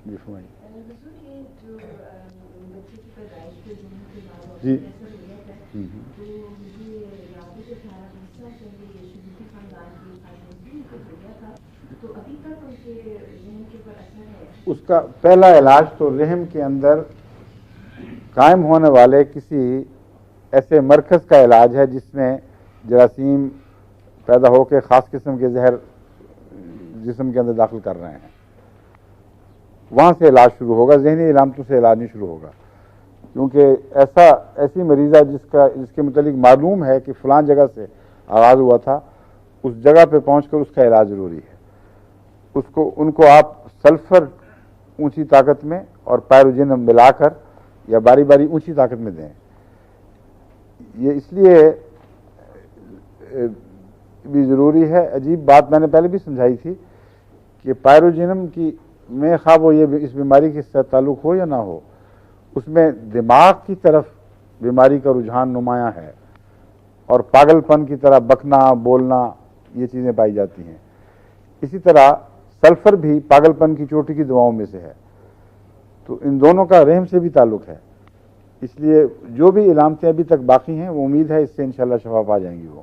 جی فرمائیے. جی اس کا پہلا علاج تو رحم کے اندر قائم ہونے والے کسی ایسے مرکز کا علاج ہے جس میں جراثیم پیدا ہو کے خاص قسم کے زہر جسم کے اندر داخل کر رہے ہیں. وہاں سے علاج شروع ہوگا، ذہنی علامتوں سے علاج نہیں شروع ہوگا، کیونکہ ایسی مریضہ جس کے متعلق معلوم ہے کہ فلاں جگہ سے آغاز ہوا تھا، اس جگہ پہ پہنچ کر اس کا علاج ضروری ہے. ان کو آپ سلفر اونچی طاقت میں اور پائروجن ملا کر یا باری باری اونچی طاقت میں دیں. یہ اس لیے بھی ضروری ہے. عجیب بات میں نے پہلے بھی سمجھائی تھی کہ پائروجنم کی میں خواہ وہ یہ اس بیماری کے ساتھ تعلق ہو یا نہ ہو، اس میں دماغ کی طرف بیماری کا رجحان نمایاں ہے اور پاگل پن کی طرح بکنا بولنا یہ چیزیں پائی جاتی ہیں. اسی طرح سلفر بھی پاگل پن کی چوٹی کی دواؤں میں سے ہے. تو ان دونوں کا رحم سے بھی تعلق ہے. اس لیے جو بھی علامتیں ابھی تک باقی ہیں وہ امید ہے اس سے انشاءاللہ شفا پا جائیں گی وہ.